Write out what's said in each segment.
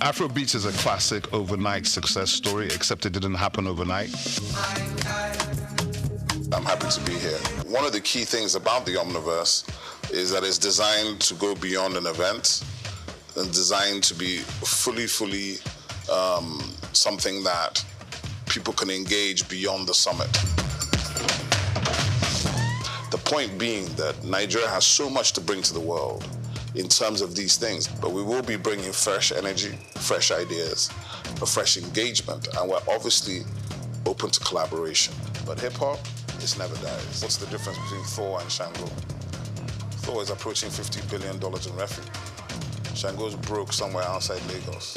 Afrobeats is a classic overnight success story, except it didn't happen overnight. I'm happy to be here. One of the key things about the Omniverse is that it's designed to go beyond an event and designed to be fully something that people can engage beyond the summit. The point being that Nigeria has so much to bring to the world in terms of these things, but we will be bringing fresh energy, fresh ideas, a fresh engagement, and we're obviously open to collaboration. But hip-hop, it never dies. What's the difference between Thor and Shango? Thor is approaching $50 billion in revenue. Shango's broke somewhere outside Lagos.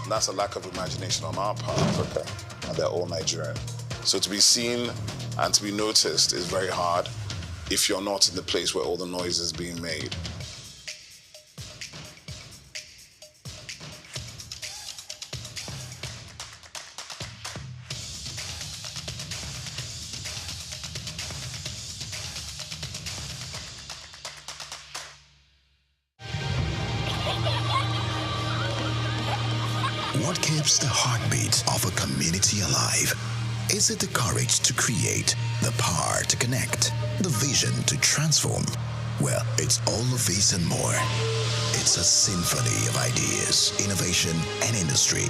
And that's a lack of imagination on our part, Africa, and they're all Nigerian. So to be seen and to be noticed is very hard if you're not in the place where all the noise is being made. What keeps the heartbeat of a community alive? Is it the courage to create, the power to connect, the vision to transform? Well, it's all of these and more. It's a symphony of ideas, innovation, and industry.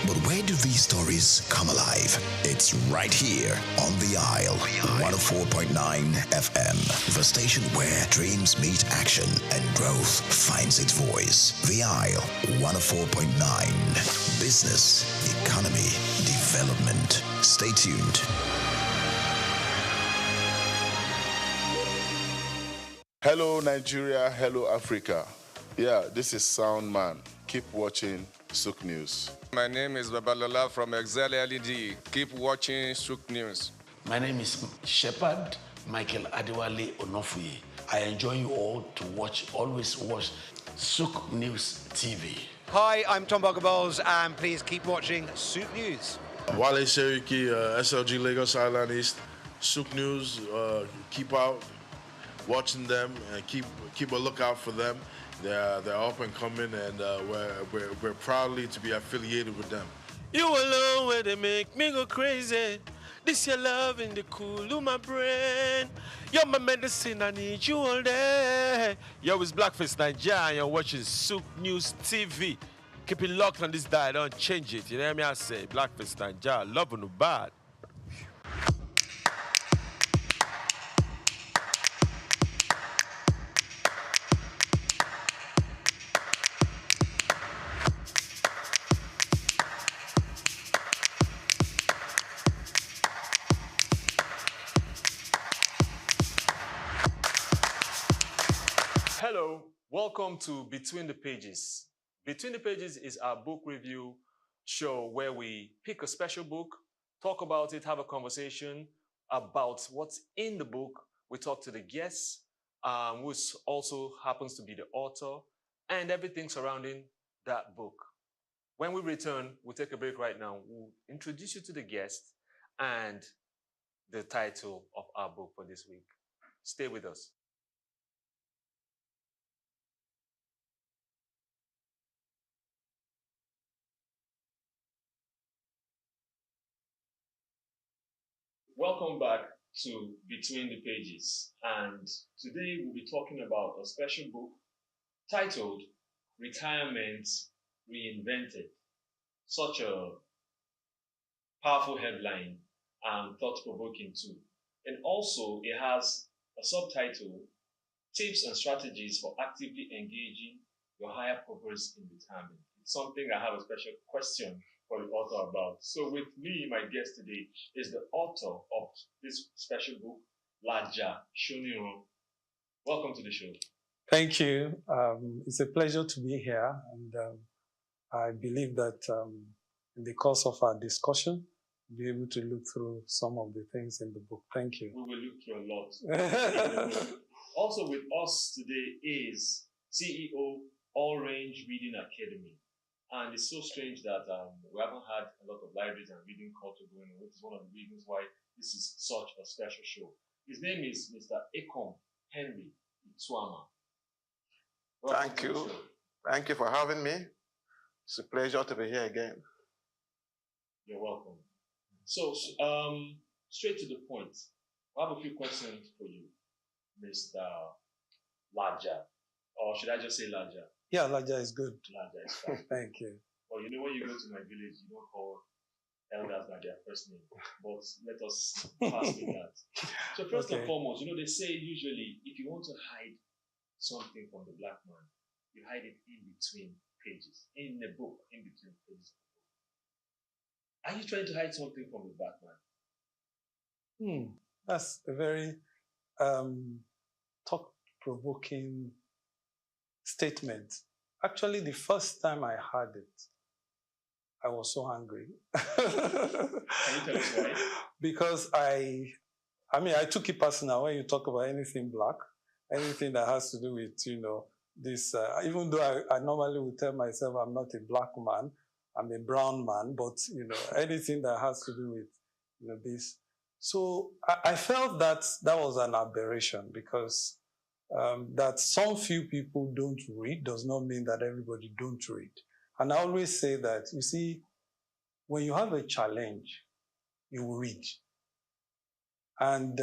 But where do these stories come alive? It's right here on The Isle, 104.9 FM, the station where dreams meet action and growth finds its voice. The Isle, 104.9. Business, economy, development. Stay tuned. Hello Nigeria, hello Africa. Yeah, this is Sound Man. Keep watching Souq News. My name is Babalola from Excel LED. Keep watching Souq News. My name is Shepherd Michael Adewale Onofuye. I enjoy you all to always watch Souq News TV. Hi, I'm Tom Bogaballs, and please keep watching Souq News. Wale Seriki, SLG Lagos Island East, Souq News. Keep out watching them and keep a lookout for them. They're up and coming, and we're proudly to be affiliated with them. You alone where they make me go crazy. This your love in the cool of my brain. You're my medicine, I need you all day. Yo, it's Blackface Nigeria, and you're watching Souq News TV. Keep it locked on this dial, don't change it. You know what I say? Blackface Nigeria, love no bad. Hello, welcome to Between the Pages. Between the Pages is our book review show where we pick a special book, talk about it, have a conversation about what's in the book. We talk to the guests, which also happens to be the author, and everything surrounding that book. When we return, we'll take a break right now. We'll introduce you to the guest and the title of our book for this week. Stay with us. Welcome back to Between the Pages, and today we'll be talking about a special book titled Retirement Reinvented. Such a powerful headline and thought-provoking too. And also it has a subtitle, Tips and Strategies for Actively Engaging Your Higher Purpose in Retirement. It's something I have a special question for the author about. So with me, my guest today is the author of this special book, Laja Shoniron. Welcome to the show. Thank you. It's a pleasure to be here, and I believe that in the course of our discussion, we'll be able to look through some of the things in the book. Thank you. We will look through a lot. Also with us today is CEO All Range Reading Academy. And it's so strange that we haven't had a lot of libraries and reading culture going on, which is one of the reasons why this is such a special show. His name is Mr. Ekom Henry Ituama. Thank you. Thank you for having me. It's a pleasure to be here again. You're welcome. So, straight to the point. I have a few questions for you, Mr. Laja. Or should I just say Laja? Yeah, Laja is good. Laja is fine. Thank you. Well, you know, when you go to my village, you don't call elders by their first name. But let us pass with that. So first and foremost, you know, they say usually if you want to hide something from the black man, you hide it in between pages, in the book, in between pages. Are you trying to hide something from the black man? That's a very thought-provoking statement. Actually, the first time I heard it, I was so hungry. Can you tell us why? Because I took it personal when you talk about anything black, anything that has to do with, you know, this, even though I normally would tell myself I'm not a black man, I'm a brown man, but, you know, anything that has to do with, you know, this. So I felt that was an aberration because that some few people don't read does not mean that everybody don't read. And I always say that, you see, when you have a challenge, you will read. And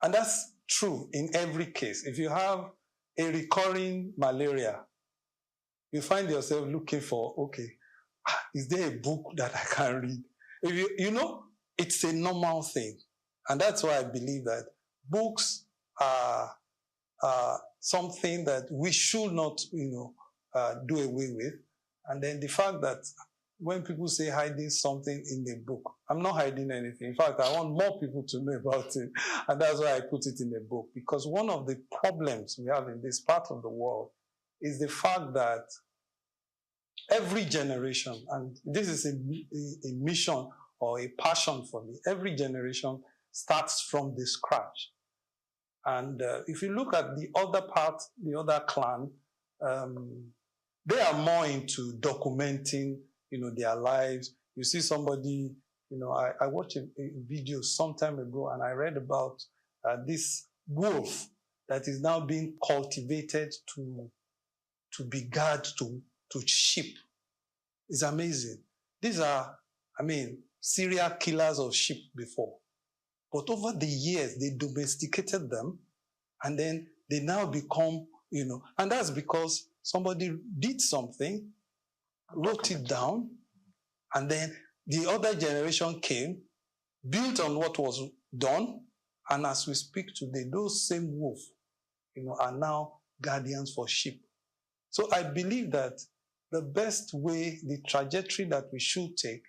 that's true in every case. If you have a recurring malaria, you find yourself looking for, okay, is there a book that I can read? If you know, it's a normal thing. And that's why I believe that books are something that we should not, you know, do away with. And then the fact that when people say hiding something in a book, I'm not hiding anything. In fact, I want more people to know about it. And that's why I put it in a book. Because one of the problems we have in this part of the world is the fact that every generation, and this is a mission or a passion for me, every generation starts from the scratch. And if you look at the other part, the other clan, they are more into documenting, you know, their lives. You see somebody, you know, I watched a video some time ago and I read about this wolf that is now being cultivated to be guard to sheep. It's amazing. These are, serial killers of sheep before. But over the years, they domesticated them and then they now become, you know, and that's because somebody did something, wrote it down, and then the other generation came, built on what was done, and as we speak today, those same wolves, you know, are now guardians for sheep. So I believe that the best way, the trajectory that we should take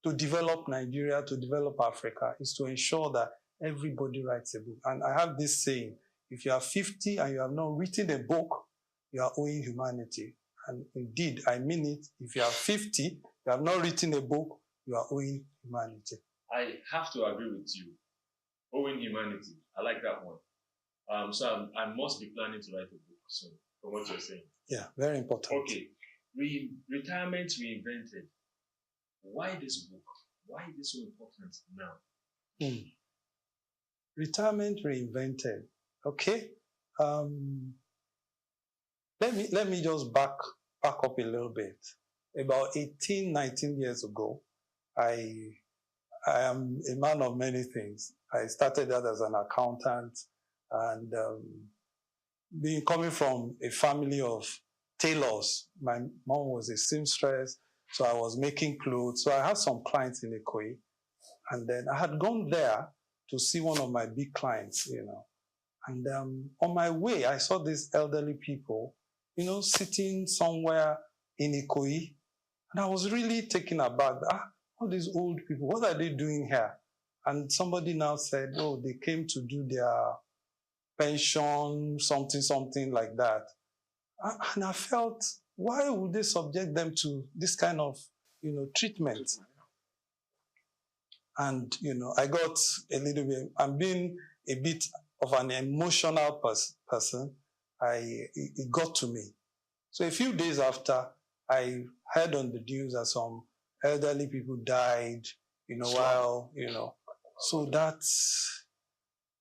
to develop Nigeria, to develop Africa, is to ensure that everybody writes a book. And I have this saying, if you are 50 and you have not written a book, you are owing humanity. And indeed, I mean it. If you are 50, you have not written a book, you are owing humanity. I have to agree with you. Owing humanity. I like that one. So I must be planning to write a book soon, from what you're saying. Yeah, very important. Okay. Retirement reinvented. Why this book? Why is this so important now? Retirement reinvented. Okay. Let me just back up a little bit. About 18, 19 years ago, I am a man of many things. I started out as an accountant and coming from a family of tailors. My mom was a seamstress, so I was making clothes. So I had some clients in Ikoyi. And then I had gone there to see one of my big clients, you know. And on my way, I saw these elderly people, you know, sitting somewhere in Ikoyi. And I was really taken aback. All these old people, what are they doing here? And somebody now said, oh, they came to do their pension, something like that. And I felt, why would they subject them to this kind of, you know, treatment? And, you know, I got a little bit, I'm being a bit of an emotional person. It got to me. So a few days after, I heard on the news that some elderly people died, you know, while, you know. So that's,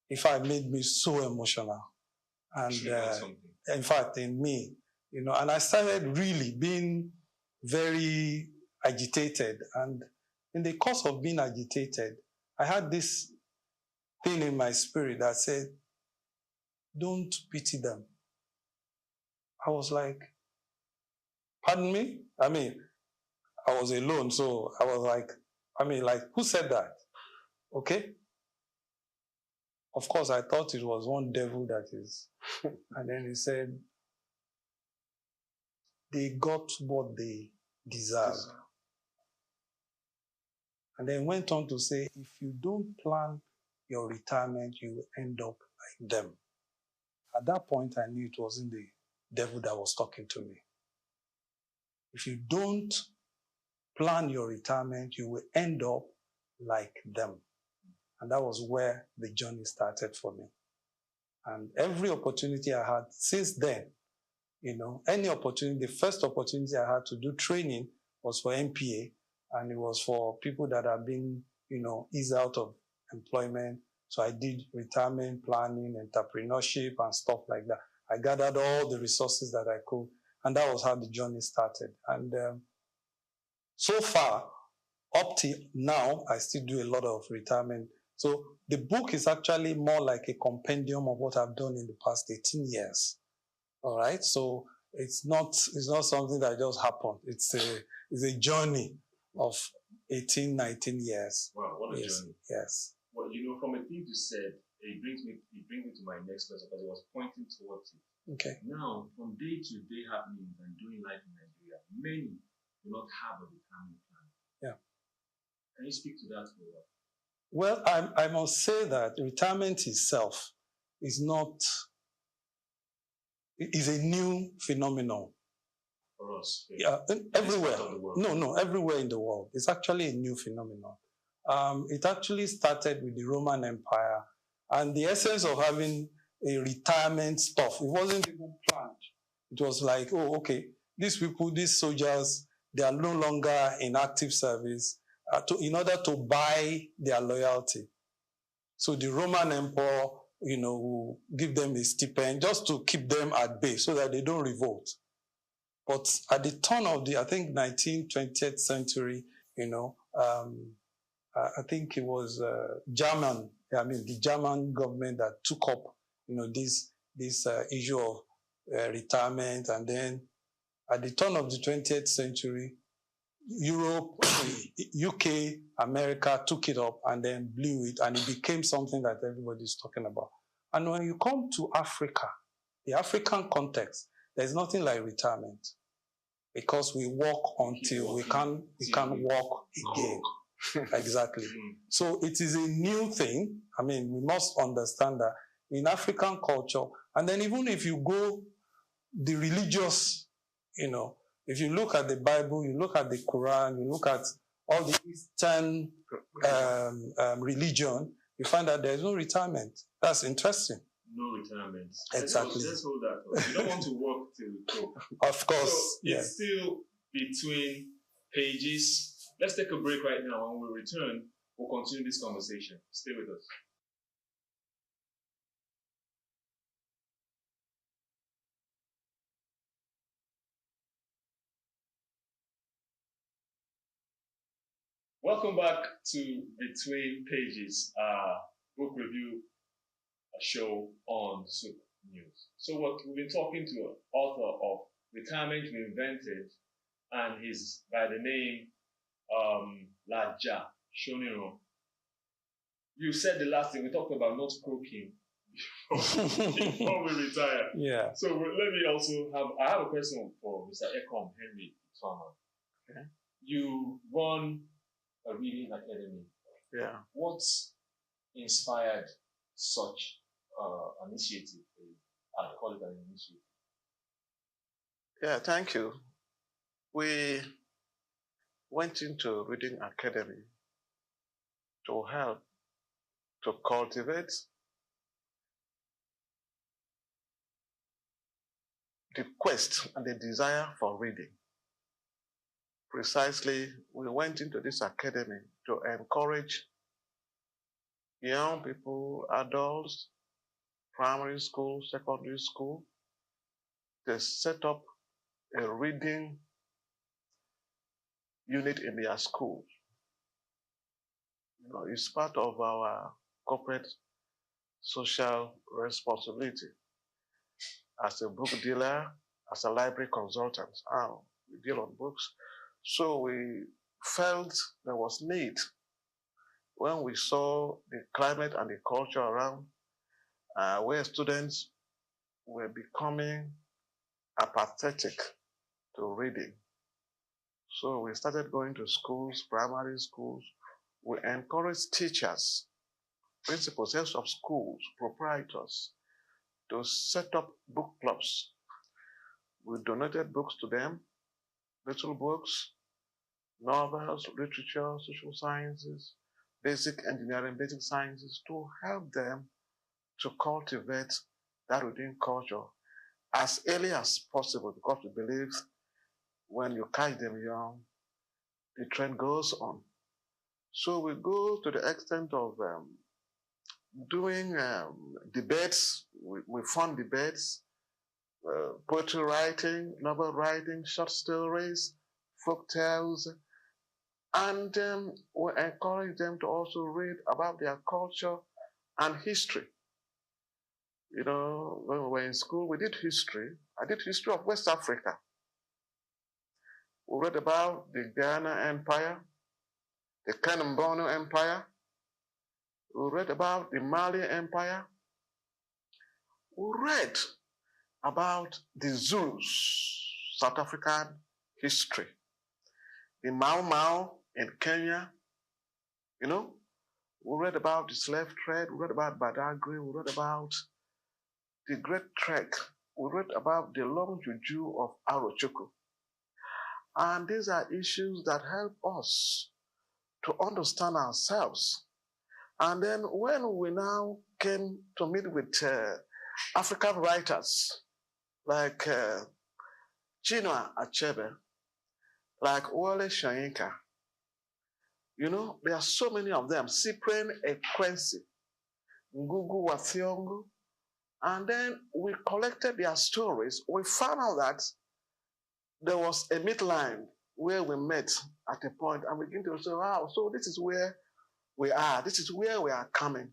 in fact, made me so emotional. And in fact, in me, you know, and I started really being very agitated. And in the course of being agitated, I had this thing in my spirit that said, don't pity them. I was like, pardon me? I mean, I was alone, so I was like, who said that? Okay? Of course, I thought it was one devil that is. And then he said, they got what they deserved. And then went on to say, if you don't plan your retirement, you will end up like them. At that point, I knew it wasn't the devil that was talking to me. If you don't plan your retirement, you will end up like them. And that was where the journey started for me. And every opportunity I had since then, any opportunity, the first opportunity I had to do training was for MPA, and it was for people that have been, eased out of employment. So I did retirement planning, entrepreneurship, and stuff like that. I gathered all the resources that I could, and that was how the journey started. And so far, up till now, I still do a lot of retirement. So the book is actually more like a compendium of what I've done in the past 18 years. All right. So it's not something that just happened. It's a journey of 18, 19 years. Wow, what a journey. Yes. Well, from a thing you said, it brings me to my next question because it was pointing towards it. Okay. Now, from day-to-day happenings and doing life in Nigeria, many do not have a retirement plan. Yeah. Can you speak to that for a while? Well, I must say that retirement itself is a new phenomenon. For us? Yeah, everywhere. No, everywhere in the world. It's actually a new phenomenon. It actually started with the Roman Empire, and the essence of having a retirement stuff, it wasn't even planned. It was like, oh, okay, these people, these soldiers, they are no longer in active service in order to buy their loyalty. So the Roman Emperor, will give them a stipend just to keep them at bay so that they don't revolt. But at the turn of the, I think, 19th, 20th century, I think it was the German government that took up, this issue of retirement. And then at the turn of the 20th century, Europe, UK, America took it up and then blew it, and it became something that everybody's talking about. And when you come to Africa, the African context, there's nothing like retirement, because we work until we can't walk again. Exactly. So it is a new thing. I mean, we must understand that in African culture, and then even if you go the religious, if you look at the Bible, you look at the Quran, you look at all the Eastern religion, you find that there's no retirement. That's interesting. No retirement. Exactly. Let's hold that. You don't want to work till you go. Of course. So it's still between pages. Let's take a break right now. When we return, we'll continue this conversation. Stay with us. Welcome back to Between Pages, book review show on Souq News. So we've been talking to an author of Retirement Reinvented, and he's by the name Laja Shoniro. You said the last thing, we talked about not croaking before we retire. Yeah. So let me also I have a question for Mr. Ekom Henry Farmer. Okay. You run a reading academy. Yeah. What inspired such initiative? I call it an initiative. Yeah, thank you. We went into Reading Academy to help to cultivate the quest and the desire for reading. Precisely, we went into this academy to encourage young people, adults, primary school, secondary school, to set up a reading unit in their schools. You know, it's part of our corporate social responsibility as a book dealer, as a library consultant. We deal on books. So we felt there was need when we saw the climate and the culture around, where students were becoming apathetic to reading. So we started going to schools, primary schools. We encouraged teachers, principals, heads of schools, proprietors to set up book clubs. We donated books to them, little books, novels, literature, social sciences, basic engineering, basic sciences, to help them to cultivate that reading culture as early as possible, because we believe when you catch them young, the trend goes on. So we go to the extent of doing debates. We fund debates, poetry writing, novel writing, short stories, folk tales, and we encourage them to also read about their culture and history. You know, when we were in school, we did history. I did history of West Africa. We read about the Ghana Empire, the Kanembono Empire. We read about the Mali Empire. We read about the Zulus, South African history, the Mau Mau in Kenya. You know, we read about the slave trade. We read about Badagry. We read about the Great Trek. We read about the long juju of Arochukwu. And these are issues that help us to understand ourselves. And then when we now came to meet with African writers like Chinua Achebe, like Wole Soyinka, you know, there are so many of them, Cyprian Ekwensi, Ngugu wa Thiong'o, and then we collected their stories. We found out that there was a midline where we met at a point and we begin to say, wow, so this is where we are. This is where we are coming.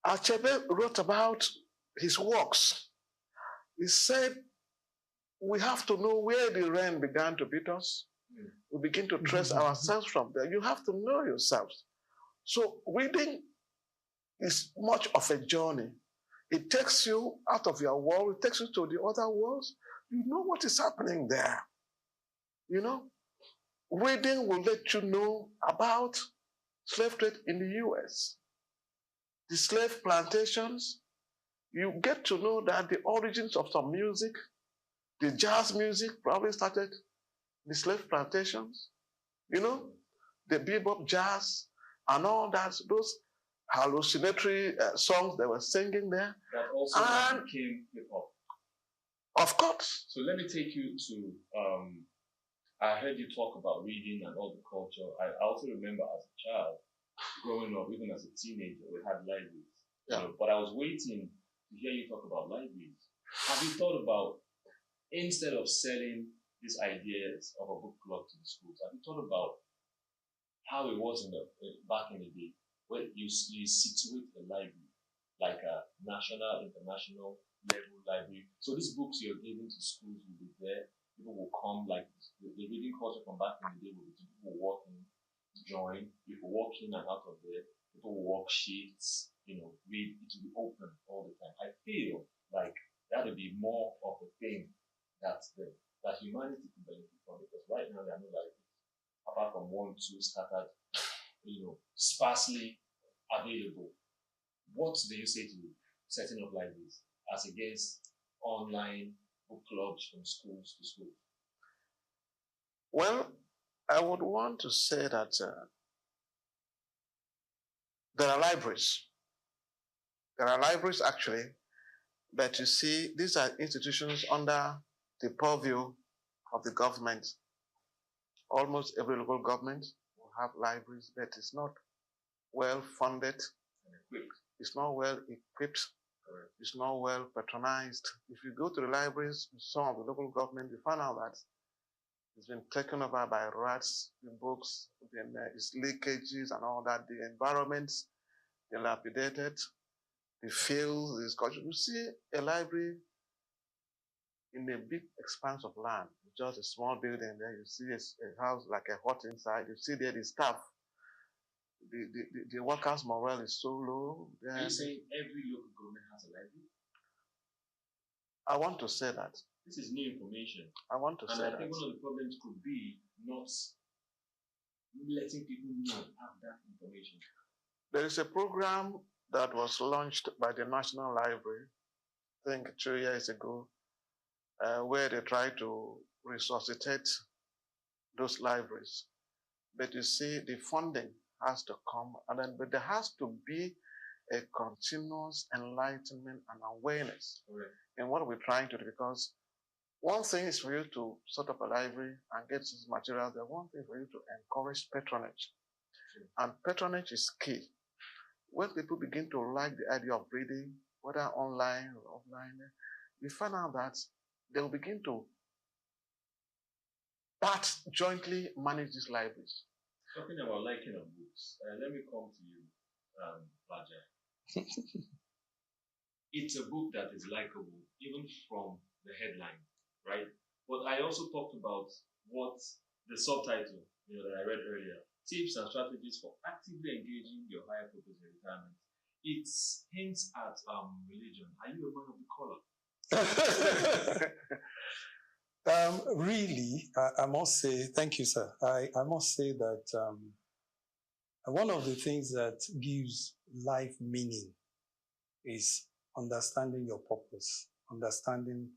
Achebe wrote about his works. He said, we have to know where the rain began to beat us. We begin to trace ourselves from there. You have to know yourselves. So reading is much of a journey. It takes you out of your world. It takes you to the other worlds. You know what is happening there. You know, reading will let you know about slave trade in the US, the slave plantations. You get to know that the origins of some music, the jazz music probably started the slave plantations. You know, the bebop jazz and all that, those hallucinatory songs they were singing there. That also became hip-hop. Of course. So let me take you to, I heard you talk about reading and all the culture. I also remember as a child, growing up, even as a teenager, we had libraries. Yeah. You know, but I was waiting to hear you talk about libraries. Have you thought about, instead of selling these ideas of a book club to the schools, have you thought about how it was back in the day, where you situate a library, like a national, international level library? So these books you're giving to schools will be there. People will come, like the reading culture from back in the day will be people will walk in, join, people walk in and out of there, people will walk shifts, you know, read, it will be open all the time. I feel like that would be more of a thing that humanity can benefit from, because right now there are no libraries, apart from 1, 2 scattered, you know, sparsely available. What do you say to setting up libraries as against online book clubs from schools to schools? Well, I would want to say that there are libraries. There are libraries actually, but you see, these are institutions under the purview of the government. Almost every local government will have libraries, but it's not well funded and equipped. It's not well equipped. Correct. It's not well patronized. If you go to the libraries, some of the local government, you find out that It's been taken over by rats, the books, its leakages and all that. The environments dilapidated, the fields, the culture. You see a library in a big expanse of land, just a small building. There you see a house like a hut inside. You see there the staff. The workers' morale is so low. Are you saying every local government has a library? I want to say that. This is new information. I want to say that. And I think one of the problems could be not letting people know have that information. There is a program that was launched by the National Library, I think 2 years ago, where they try to resuscitate those libraries. But you see, the funding has to come, but there has to be a continuous enlightenment and awareness in what we're trying to do. Because one thing is for you to set up a library and get some materials. The one thing for you to encourage patronage, and patronage is key. When people begin to like the idea of reading, whether online or offline, we find out that they will begin to jointly manage these libraries. Talking about liking of books, let me come to you, Baja. It's a book that is likable, even from the headline, right? But I also talked about what the subtitle, that I read earlier, tips and strategies for actively engaging your higher purpose in retirement. It hints at religion. Are you a man of the color? Really, I must say, thank you, sir. I must say that one of the things that gives life meaning is understanding your purpose, understanding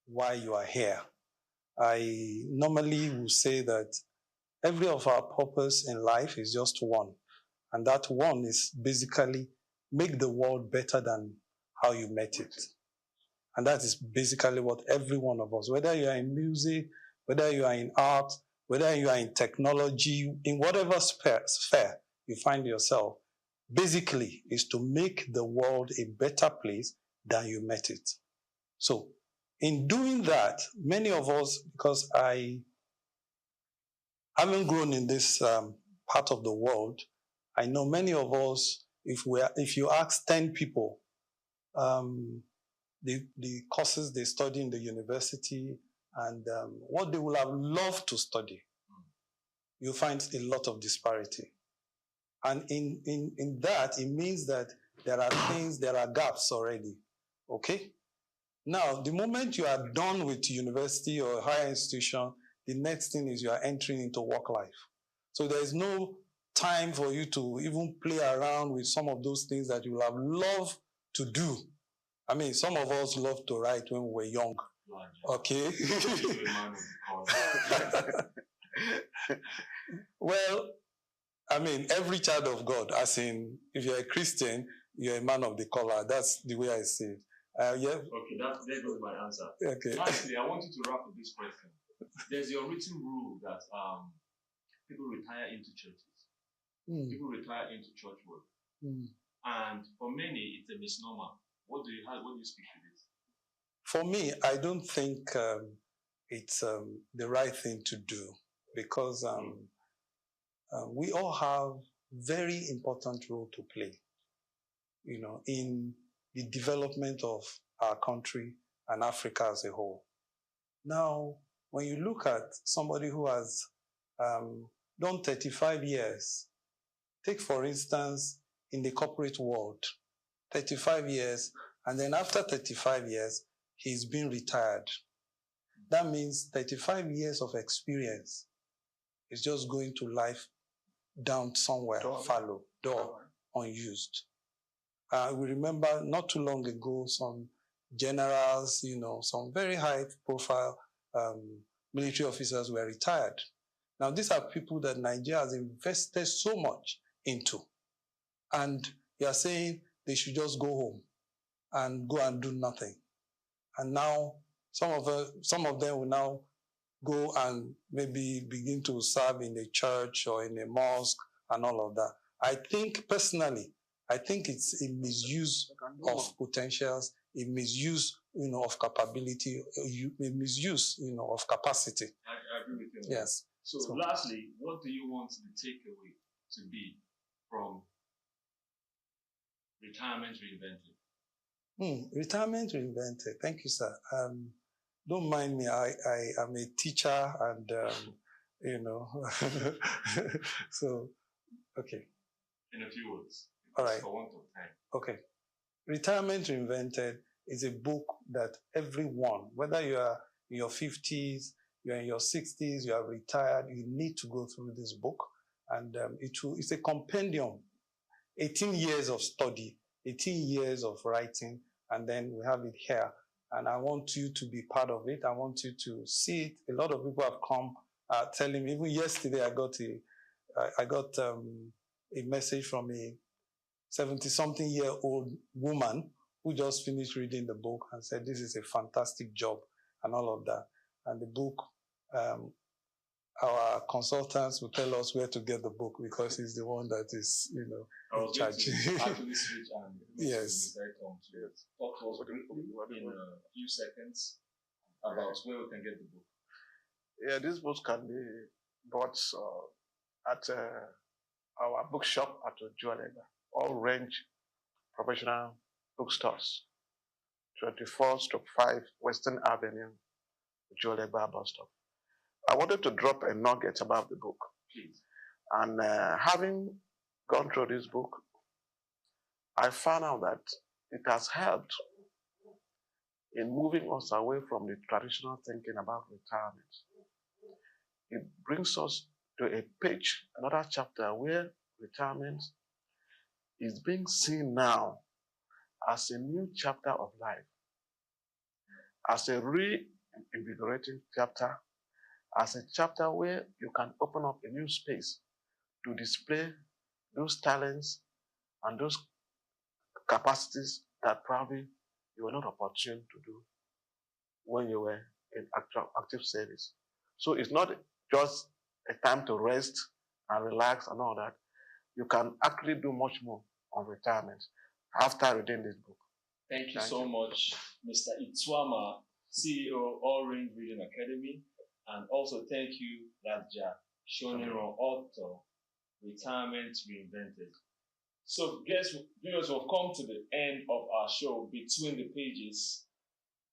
why you are here. I normally will say that every of our purpose in life is just one. And that one is basically make the world better than how you met it. And that is basically what every one of us, whether you are in music, whether you are in art, whether you are in technology, in whatever sphere you find yourself, basically is to make the world a better place than you met it. So in doing that, many of us, because I haven't grown in this part of the world, I know many of us, if you ask 10 people, the courses they study in the university and what they would have loved to study, you find a lot of disparity. And in that, it means that there are gaps already, okay? Now, the moment you are done with university or higher institution, the next thing is you are entering into work life. So there is no time for you to even play around with some of those things that you would have loved to do. I mean, some of us loved to write when we were young. Okay? Well, I mean, every child of God, as in, if you're a Christian, you're a man of the color. That's the way I see it. Yeah. Okay, there goes my answer. Okay. Lastly, I want you to wrap up this question. There's your written rule that people retire into churches. People retire into church work. And for many, it's a misnomer. What do you speak to this? For me, I don't think it's the right thing to do, because we all have very important role to play, in the development of our country and Africa as a whole. Now, when you look at somebody who has done 35 years, take for instance, in the corporate world, 35 years, and then after 35 years, he's been retired. That means 35 years of experience is just going to life down somewhere, fallow, unused. We remember not too long ago, some generals, some very high profile military officers were retired. Now, these are people that Nigeria has invested so much into. And you are saying they should just go home and go and do nothing. And now some of them will now go and maybe begin to serve in a church or in a mosque and all of that. I think personally, it's a misuse of potentials, a misuse, of capability, a misuse, of capacity. I agree with you. Yes. So lastly, what do you want the takeaway to be from Retirement Reinvented? Retirement Reinvented. Thank you, sir. Don't mind me. I am a teacher, and so okay. In a few words. All right. For want of time. Okay. Retirement Reinvented is a book that everyone, whether you are in your 50s, you're in your 60s, you are retired, you need to go through this book. And it's a compendium, 18 years of study, 18 years of writing, and then we have it here. And I want you to be part of it. I want you to see it. A lot of people have come telling me, even yesterday I got a message from a 70-something-year-old woman who just finished reading the book and said, this is a fantastic job and all of that. And the book, our consultants will tell us where to get the book because he's the one that is, in charge. Actually switch and yes. Talk to us in a few seconds about where we can get the book. Yeah, this book can be bought at our bookshop at Ojuelegba, all range professional bookstores, 24/5 Western Avenue, Ojuelegba bus stop. I wanted to drop a nugget about the book. Please. And having gone through this book, I found out that it has helped in moving us away from the traditional thinking about retirement. It brings us to a page, another chapter where retirement is being seen now as a new chapter of life, as a reinvigorating chapter, as a chapter where you can open up a new space to display those talents and those capacities that probably you were not opportune to do when you were in active service. So it's not just a time to rest and relax and all that. You can actually do much more on retirement after reading this book. Thank you so much, Mr. Ituama, CEO of All Range Reading Academy. And also thank you, Raja Shoniro, author, Retirement Reinvented. So viewers, we've come to the end of our show, Between the Pages.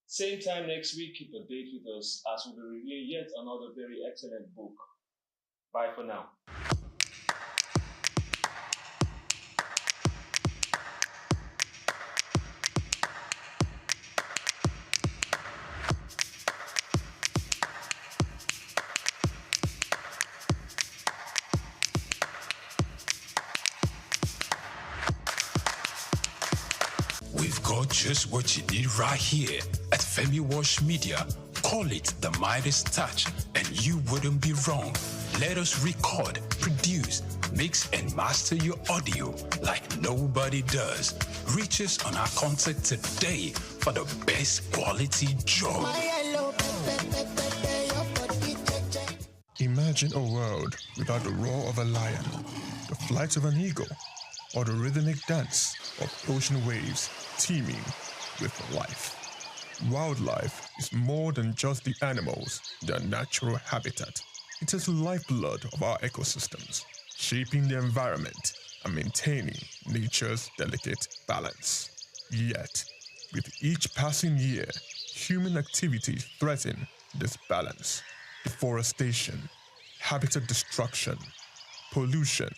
Same time next week, keep a date with us as we'll be reviewing yet another very excellent book. Bye for now. We've got just what you need right here at Femi Wash Media. Call it the Midas Touch, and you wouldn't be wrong. Let us record, produce, mix, and master your audio like nobody does. Reach us on our contact today for the best quality job. Imagine a world without the roar of a lion, the flight of an eagle, or the rhythmic dance of ocean waves teeming with life. Wildlife is more than just the animals, their natural habitat. It is the lifeblood of our ecosystems, shaping the environment and maintaining nature's delicate balance. Yet, with each passing year, human activities threaten this balance. Deforestation, habitat destruction, pollution,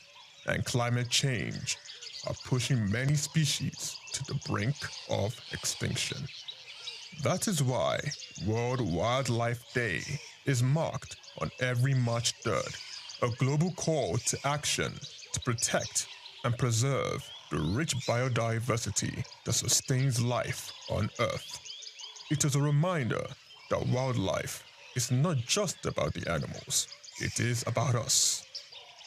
and climate change are pushing many species to the brink of extinction. That is why World Wildlife Day is marked on every March 3rd, a global call to action to protect and preserve the rich biodiversity that sustains life on Earth. It is a reminder that wildlife is not just about the animals, it is about us,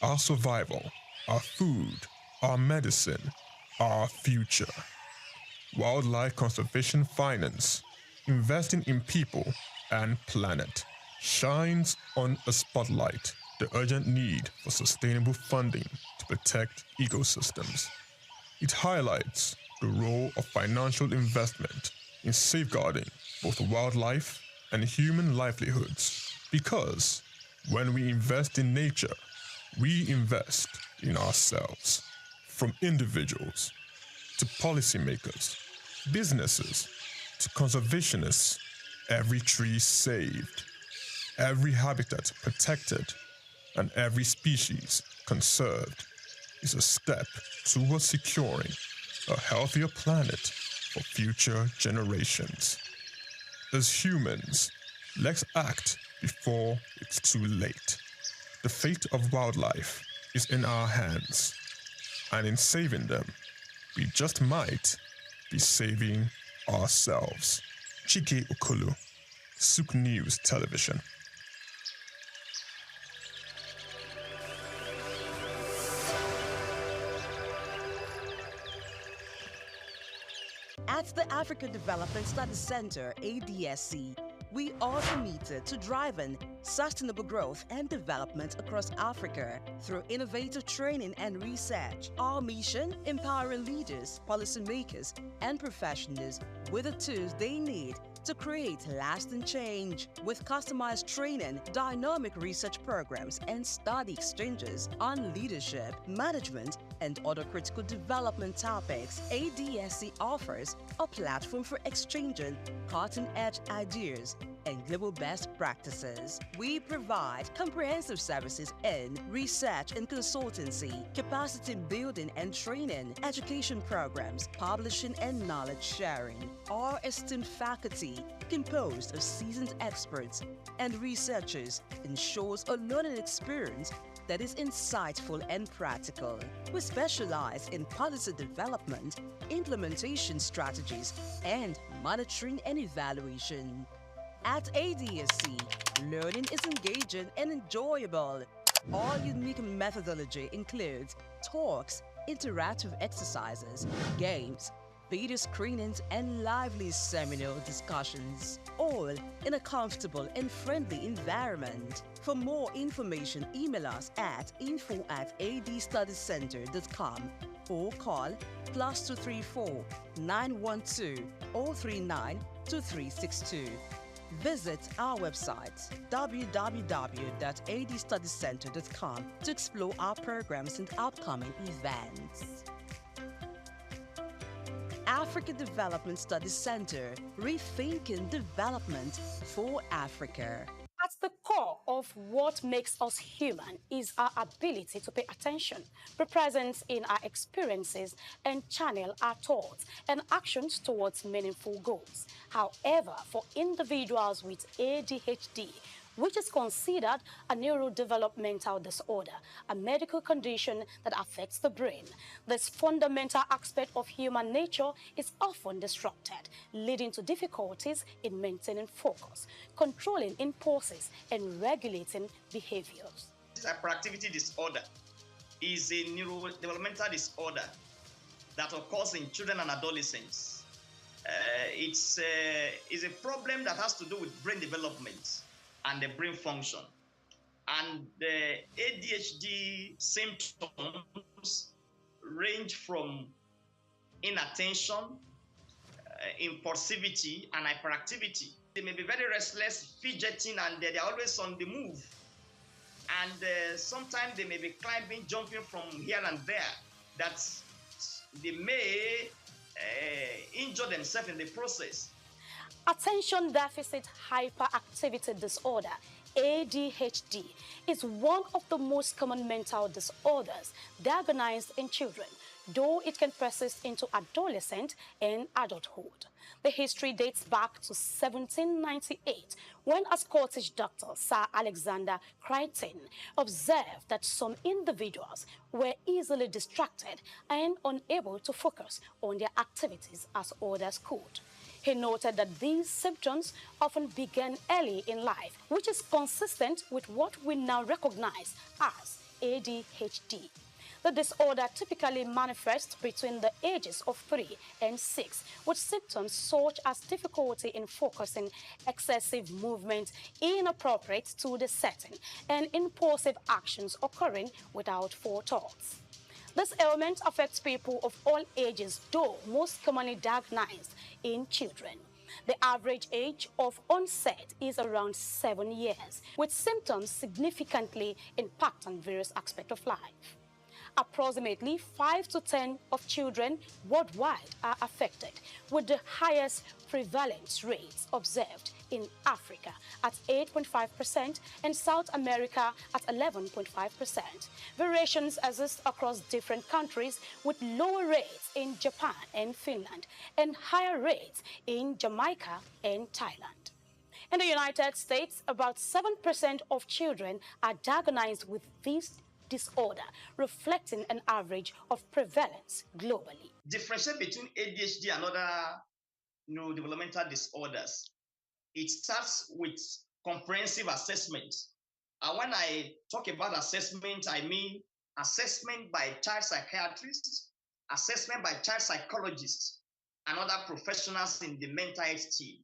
our survival, our food, our medicine, our future. Wildlife Conservation Finance, investing in people and planet, shines on a spotlight the urgent need for sustainable funding to protect ecosystems. It highlights the role of financial investment in safeguarding both wildlife and human livelihoods, because When we invest in nature, we invest in ourselves. From individuals to policymakers, businesses to conservationists, every tree saved, every habitat protected, and every species conserved is a step towards securing a healthier planet for future generations. As humans, let's act before it's too late. The fate of wildlife is in our hands, and in saving them, we just might be saving ourselves. Chike Okolo, Souq News Television. At the Africa Development Studies Center, ADSC, we are committed to driving sustainable growth and development across Africa through innovative training and research. Our mission, empowering leaders, policymakers, and professionals with the tools they need to create lasting change. With customized training, dynamic research programs, and study exchanges on leadership, management, and other critical development topics, ADSC offers a platform for exchanging cutting-edge ideas and global best practices. We provide comprehensive services in research and consultancy, capacity building and training, education programs, publishing and knowledge sharing. Our esteemed faculty, composed of seasoned experts and researchers, ensures a learning experience that is insightful and practical. We specialize in policy development, implementation strategies, and monitoring and evaluation. At ADSC, learning is engaging and enjoyable. Our unique methodology includes talks, interactive exercises, games, video screenings, and lively seminar discussions, all in a comfortable and friendly environment. For more information, email us at info@adstudiescenter.com or call +234 912 039 2362. Visit our website, www.adstudiescenter.com, to explore our programs and upcoming events. Africa Development Studies Center, rethinking development for Africa. At the core of what makes us human is our ability to pay attention, be present in our experiences, and channel our thoughts and actions towards meaningful goals. However, for individuals with ADHD, which is considered a neurodevelopmental disorder, a medical condition that affects the brain, this fundamental aspect of human nature is often disrupted, leading to difficulties in maintaining focus, controlling impulses, and regulating behaviors. Hyperactivity disorder is a neurodevelopmental disorder that occurs in children and adolescents. It's a problem that has to do with brain development and the brain function. And the ADHD symptoms range from inattention, impulsivity, and hyperactivity. They may be very restless, fidgeting, and they're always on the move. And sometimes they may be climbing, jumping from here and there, that they may injure themselves in the process. Attention Deficit Hyperactivity Disorder, ADHD, is one of the most common mental disorders diagnosed in children, though it can persist into adolescent and adulthood. The history dates back to 1798, when a Scottish doctor, Sir Alexander Crichton, observed that some individuals were easily distracted and unable to focus on their activities as others could. He noted that these symptoms often began early in life, which is consistent with what we now recognize as ADHD. The disorder typically manifests between the ages of 3 and 6, with symptoms such as difficulty in focusing, excessive movement inappropriate to the setting, and impulsive actions occurring without forethought. This ailment affects people of all ages, though most commonly diagnosed in children. The average age of onset is around 7 years, with symptoms significantly impacting various aspects of life. Approximately 5 to 10 of children worldwide are affected, with the highest prevalence rates observed in Africa at 8.5% and South America at 11.5%. Variations exist across different countries, with lower rates in Japan and Finland and higher rates in Jamaica and Thailand. In the United States, about 7% of children are diagnosed with this disorder, reflecting an average of prevalence globally. Differentiate between ADHD and other neurodevelopmental disorders. It starts with comprehensive assessment. And when I talk about assessment, I mean assessment by child psychiatrists, assessment by child psychologists, and other professionals in the mental health team.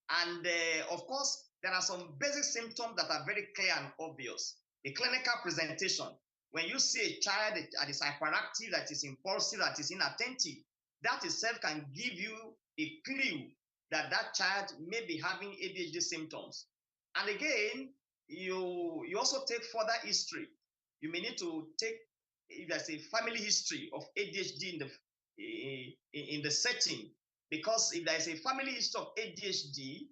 And of course, there are some basic symptoms that are very clear and obvious. The clinical presentation, when you see a child that is hyperactive, that is impulsive, that is inattentive, that itself can give you a clue that that child may be having ADHD symptoms. And again, you also take further history. You may need to take, if there's a family history of ADHD in the setting, because if there is a family history of ADHD,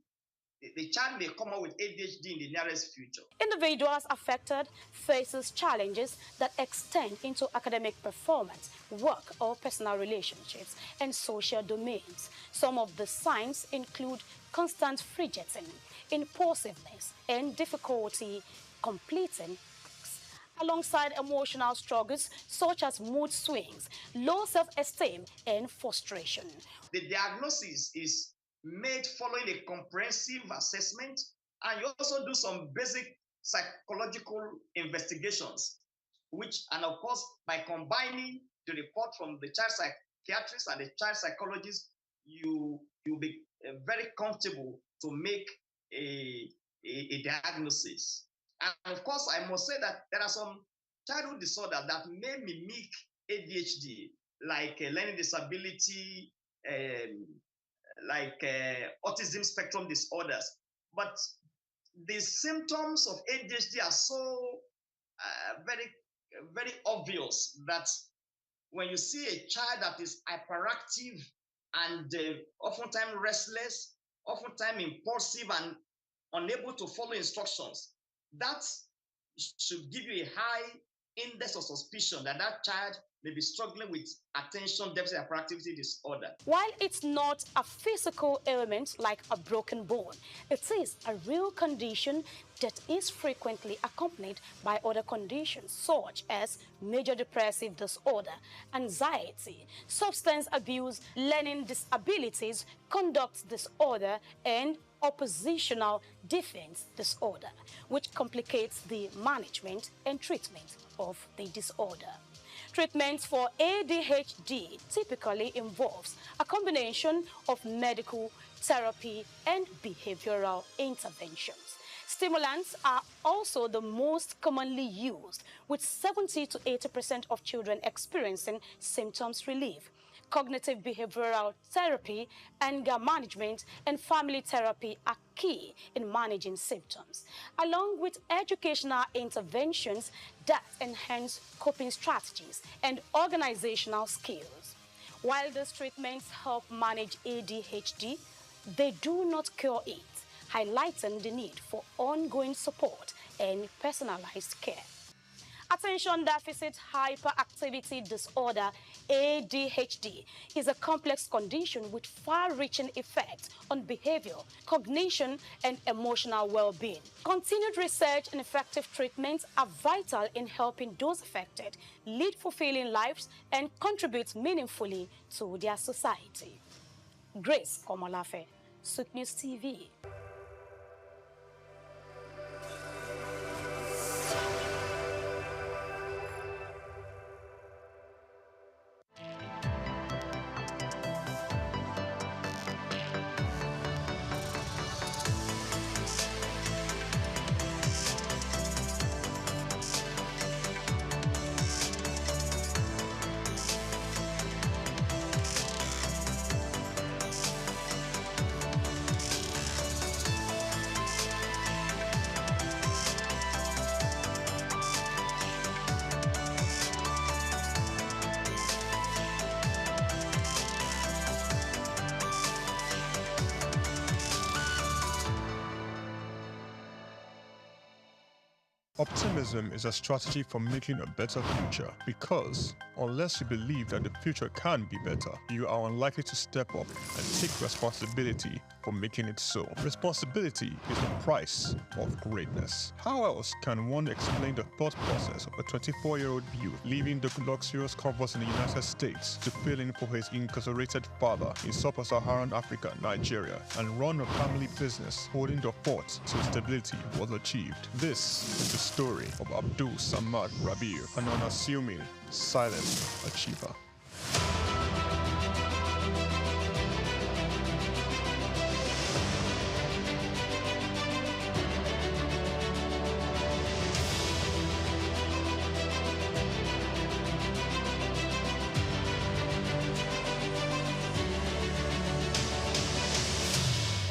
the child may come up with ADHD in the nearest future. Individuals affected faces challenges that extend into academic performance, work or personal relationships, and social domains. Some of the signs include constant fidgeting, impulsiveness, and difficulty completing tasks, alongside emotional struggles such as mood swings, low self-esteem, and frustration. The diagnosis is made following a comprehensive assessment, and you also do some basic psychological investigations, and of course, by combining the report from the child psychiatrist and the child psychologist, you'll be very comfortable to make a diagnosis. And of course, I must say that there are some childhood disorders that may mimic ADHD, like learning disability, like autism spectrum disorders. But the symptoms of ADHD are so very obvious that when you see a child that is hyperactive and oftentimes restless, oftentimes impulsive and unable to follow instructions, that should give you a high index of suspicion that that child may be struggling with attention deficit hyperactivity disorder. While it's not a physical ailment like a broken bone, it is a real condition that is frequently accompanied by other conditions such as major depressive disorder, anxiety, substance abuse, learning disabilities, conduct disorder, and oppositional defense disorder, which complicates the management and treatment of the disorder. Treatment for ADHD typically involves a combination of medical, therapy, and behavioral interventions. Stimulants are also the most commonly used, with 70 to 80% of children experiencing symptoms relief. Cognitive behavioral therapy, anger management, and family therapy are key in managing symptoms, along with educational interventions that enhance coping strategies and organizational skills. While these treatments help manage ADHD, they do not cure it, highlighting the need for ongoing support and personalized care. Attention Deficit Hyperactivity Disorder, ADHD, is a complex condition with far-reaching effects on behavior, cognition, and emotional well-being. Continued research and effective treatments are vital in helping those affected lead fulfilling lives and contribute meaningfully to their society. Grace Komolafe, Souq News TV. Optimism is a strategy for making a better future because unless you believe that the future can be better, you are unlikely to step up and take responsibility for making it so. Responsibility is the price of greatness. How else can one explain the thought process of a 24-year-old youth leaving the luxurious comforts in the United States to fill in for his incarcerated father in sub-Saharan Africa, Nigeria, and run a family business holding the fort till stability was achieved? This is the story of Abdul Samad Rabiu, an unassuming, silent achiever.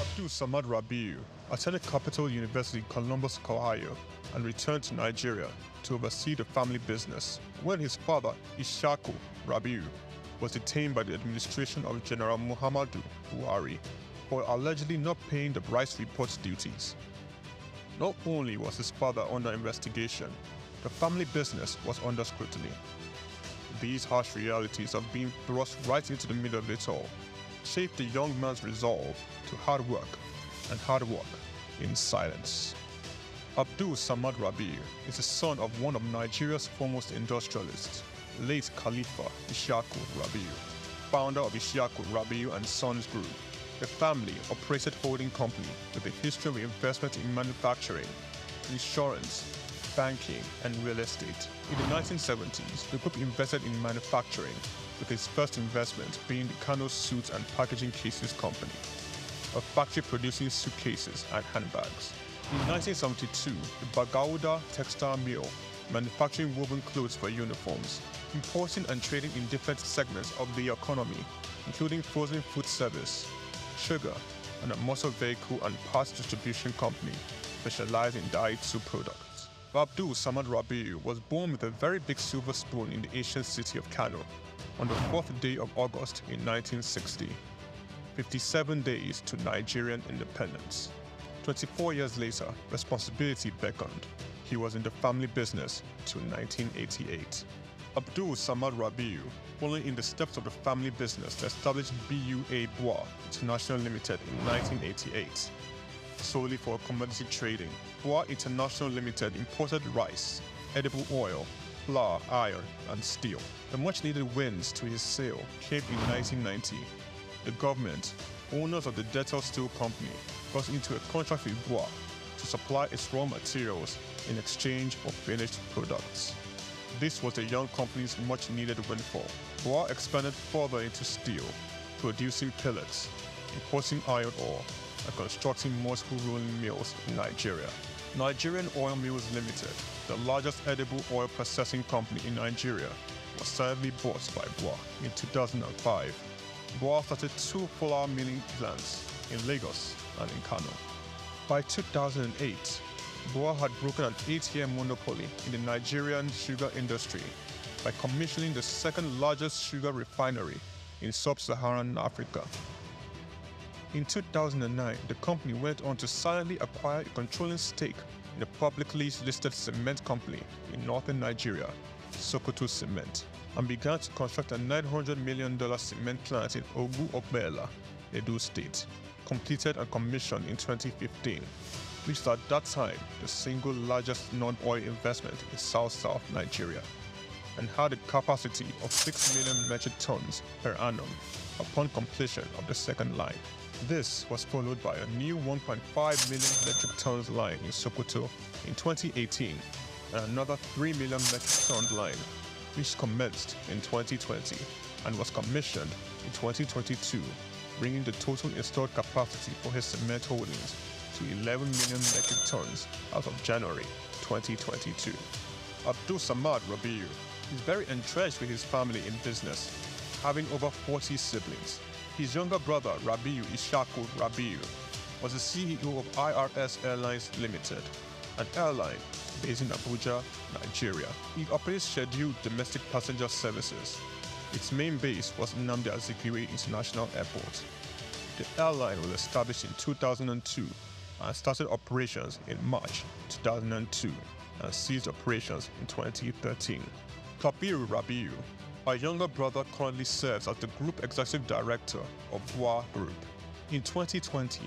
Abdul Samad Rabiu attended Capital University, Columbus, Ohio, and returned to Nigeria to oversee the family business when his father, Ishaku Rabiu, was detained by the administration of General Muhammadu Buhari for allegedly not paying the rice report's duties. Not only was his father under investigation, the family business was under scrutiny. These harsh realities of being thrust right into the middle of it all shaped the young man's resolve to hard work in silence. Abdul Samad Rabiu is the son of one of Nigeria's foremost industrialists, late Khalifa Ishaku Rabiu, founder of Ishaku Rabiu and Sons Group, a family-operated holding company with a history of investment in manufacturing, insurance, banking, and real estate. In the 1970s, the group invested in manufacturing, with its first investment being the Kano Suits and Packaging Cases Company, a factory producing suitcases and handbags. In 1972, the Bagauda Textile Mill, manufacturing woven clothes for uniforms, importing and trading in different segments of the economy, including frozen food service, sugar, and a motor vehicle and parts distribution company specialized in Daihatsu products. Abdul Samad Rabiu was born with a very big silver spoon in the ancient city of Kano on the 4th day of August in 1960, 57 days to Nigerian independence. 24 years later, responsibility beckoned. He was in the family business till 1988. Abdul Samad Rabiu, following in the steps of the family business to establish BUA Bois International Limited in 1988. Solely for commodity trading, Bois International Limited imported rice, edible oil, flour, iron, and steel. The much-needed wins to his sale came in 1990. The government, owners of the Dettol Steel Company, got into a contract with Bois to supply its raw materials in exchange for finished products. This was the young company's much-needed windfall. Bois expanded further into steel, producing pellets, importing iron ore, and constructing multiple rolling mills in Nigeria. Nigerian Oil Mills Limited, the largest edible oil processing company in Nigeria, was sadly bought by Bois in 2005. Bois started 2 flour milling plants in Lagos and in Kano. By 2008, Bois had broken an 8-year monopoly in the Nigerian sugar industry by commissioning the second largest sugar refinery in sub-Saharan Africa. In 2009, the company went on to silently acquire a controlling stake in a publicly listed cement company in northern Nigeria, Sokoto Cement, and began to construct a $900 million cement plant in Ogu-Obela, Edo State, completed and commissioned in 2015, which was at that time the single largest non-oil investment in South Nigeria, and had a capacity of 6 million metric tons per annum upon completion of the second line. This was followed by a new 1.5 million metric tons line in Sokoto in 2018 and another 3 million metric ton line, which commenced in 2020 and was commissioned in 2022, bringing the total installed capacity for his cement holdings to 11 million metric tons as of January 2022. Abdul Samad Rabiu is very entrenched with his family in business, having over 40 siblings. His younger brother, Rabiu Ishaku Rabiu, was the CEO of IRS Airlines Limited, an airline based in Abuja, Nigeria. It operates scheduled domestic passenger services. Its main base was Nnamdi Azikiwe International Airport. The airline was established in 2002 and started operations in March 2002. and ceased operations in 2013. Kabiru Rabiu, our younger brother, currently serves as the Group Executive Director of BUA Group. In 2020,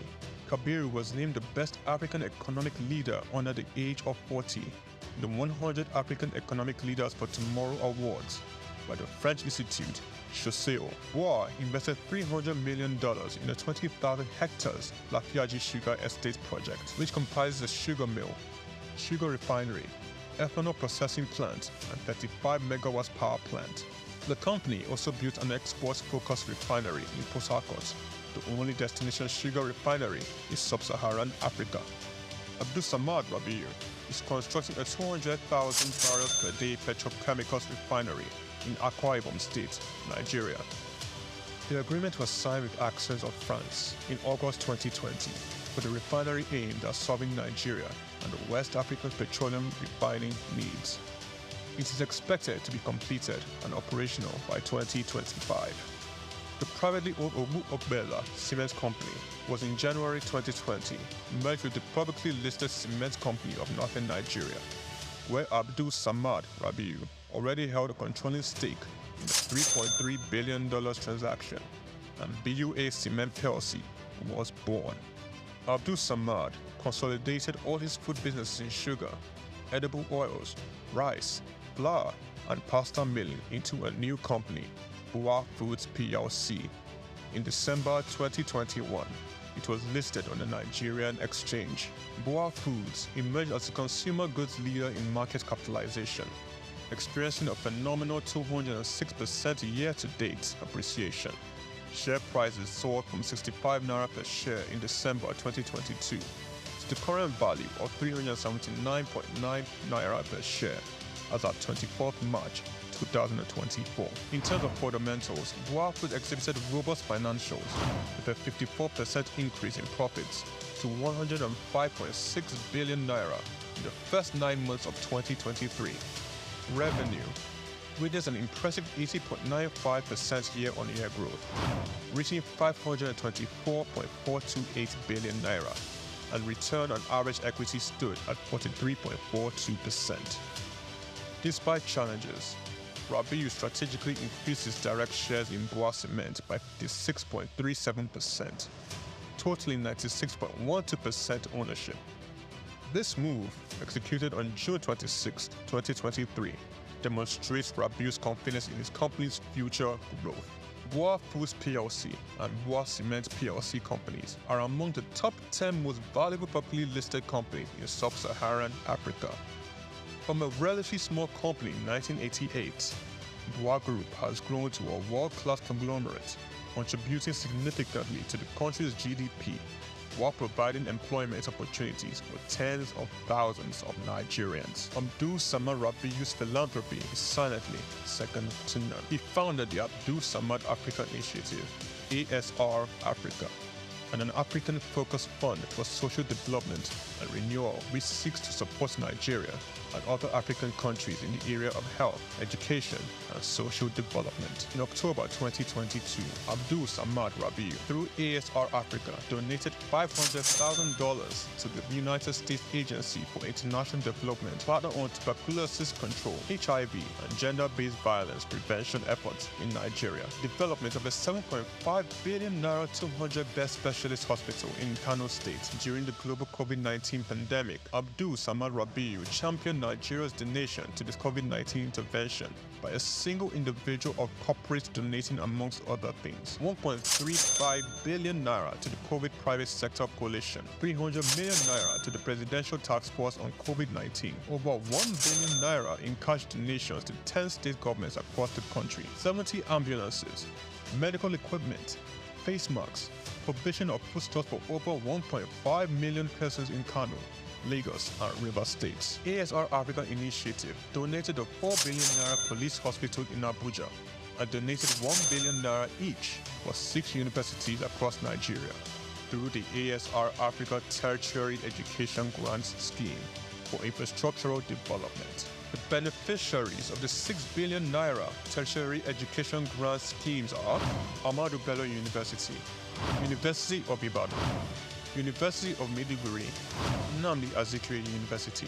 Kabiru was named the best African economic leader under the age of 40 in the 100 African Economic Leaders for Tomorrow Awards by the French Institute, Souq. BUA invested $300 million in a 20,000 hectares Lafiaji Sugar Estate project, which comprises a sugar mill, sugar refinery, ethanol processing plant, and 35 megawatts power plant. The company also built an exports-focused refinery in Port Harcourt, the only destination sugar refinery in sub-Saharan Africa. Abdul Samad Rabiu is constructing a 200,000 barrels per day petrochemicals refinery in Akwa Ibom State, Nigeria. The agreement was signed with Access of France in August 2020 for the refinery aimed at serving Nigeria and the West African petroleum refining needs. It is expected to be completed and operational by 2025. The privately owned Omu Obela Cement Company was in January 2020 merged with the publicly listed Cement Company of Northern Nigeria, where Abdul Samad Rabiu already held a controlling stake in the $3.3 billion transaction, and BUA Cement PLC was born. Abdul Samad consolidated all his food businesses in sugar, edible oils, rice, flour, and pasta milling into a new company, BUA Foods PLC. In December 2021, it was listed on the Nigerian exchange. BUA Foods emerged as a consumer goods leader in market capitalization, experiencing a phenomenal 206% year-to-date appreciation. Share prices soared from 65 naira per share in December 2022 to the current value of 379.9 naira per share as at 24th March 2024. In terms of fundamentals, BUA Foods exhibited robust financials with a 54% increase in profits to 105.6 billion naira in the first 9 months of 2023. Revenue witnessed an impressive 80.95% year-on-year growth, reaching 524.428 billion naira, and return on average equity stood at 43.42%. Despite challenges, Rabiu strategically increased his direct shares in BUA Cement by 56.37%, totaling 96.12% ownership. This move, executed on June 26, 2023, demonstrates Rabiu's confidence in his company's future growth. BUA Foods PLC and BUA Cement PLC companies are among the top 10 most valuable publicly listed companies in sub-Saharan Africa. From a relatively small company in 1988, BUA Group has grown to a world-class conglomerate, contributing significantly to the country's GDP while providing employment opportunities for tens of thousands of Nigerians. Abdul Samad Rabiu's philanthropy is silently second to none. He founded the Abdul Samad Africa Initiative, ASR Africa, and an African-focused fund for social development and renewal which seeks to support Nigeria and other African countries in the area of health, education, and social development. In October 2022, Abdul Samad Rabiu, through ASR Africa, donated $500,000 to the United States Agency for International Development, partner on tuberculosis control, HIV, and gender-based violence prevention efforts in Nigeria. Development of a 7.5 billion naira 200-bed specialist hospital in Kano State during the global COVID-19 pandemic. Abdul Samad Rabiu championed Nigeria's donation to this COVID-19 intervention by a single individual or corporate donating, amongst other things, 1.35 billion naira to the COVID private sector coalition, 300 million naira to the Presidential Task Force on COVID-19, over 1 billion naira in cash donations to 10 state governments across the country, 70 ambulances, medical equipment, face masks, provision of foodstuffs for over 1.5 million persons in Kano, Lagos, and River States. ASR Africa Initiative donated a 4 billion naira police hospital in Abuja and donated 1 billion naira each for 6 universities across Nigeria through the ASR Africa Tertiary Education Grants Scheme for infrastructural development. The beneficiaries of the 6 billion naira tertiary education grant schemes are Ahmadu Bello University, University of Ibadan, University of Maiduguri, Nnamdi Azikiwe University,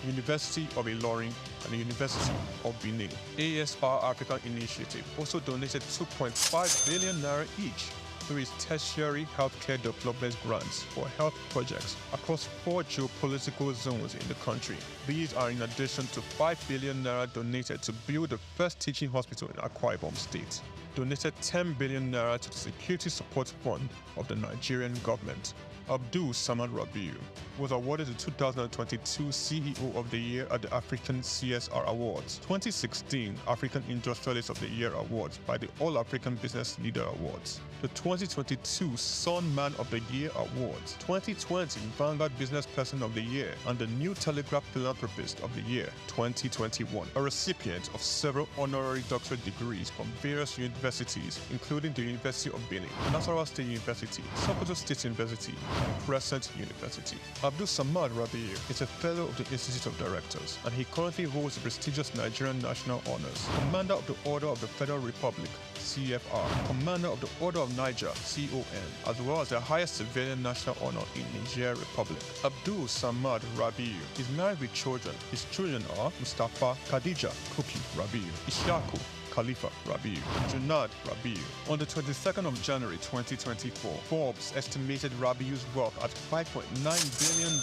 University of Ilorin, and the University of Benin. ASR Africa Initiative also donated 2.5 billion naira each through its tertiary healthcare development grants for health projects across 4 geopolitical zones in the country. These are in addition to 5 billion naira donated to build the first teaching hospital in Akwa Ibom State, donated 10 billion naira to the Security Support Fund of the Nigerian government. Abdul Samad Rabiu was awarded the 2022 CEO of the Year at the African CSR Awards, 2016 African Industrialist of the Year Awards by the All African Business Leader Awards, the 2022 Sun Man of the Year Awards, 2020 Vanguard Business Person of the Year, and the New Telegraph Philanthropist of the Year 2021, a recipient of several honorary doctorate degrees from various universities, including the University of Benin, Nasarawa State University, Sokoto State University, and Crescent University. Abdul Samad Rabiu is a fellow of the Institute of Directors, and he currently holds the prestigious Nigerian National Honors, Commander of the Order of the Federal Republic, CFR, Commander of the Order of Niger, CON, as well as the highest civilian national honor in Niger Republic. Abdul Samad Rabiu is married with children. His children are Mustafa Khadija Kuki Rabiu, Ishaku Khalifa Rabiu, Junad Rabiu. On the 22nd of January 2024, Forbes estimated Rabiu's wealth at $5.9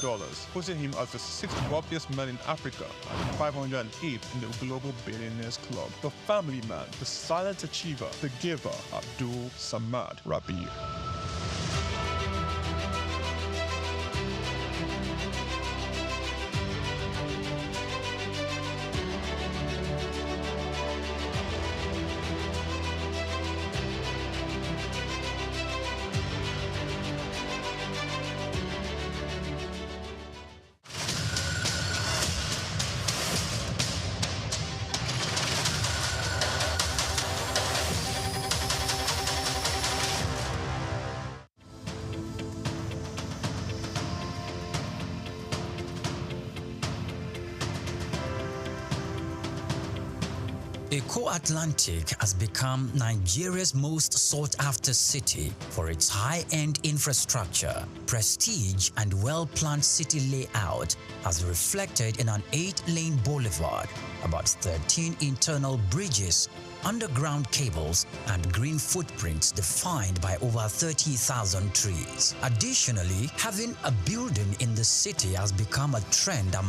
billion, putting him as the 6th wealthiest man in Africa and 508th in the Global Billionaires Club. The family man, the silent achiever, the giver, Abdul Samad Rabiu. Eko Atlantic has become Nigeria's most sought-after city for its high-end infrastructure, prestige, and well-planned city layout, as reflected in an 8-lane boulevard, about 13 internal bridges, underground cables, and green footprints defined by over 30,000 trees. Additionally, having a building in the city has become a trend among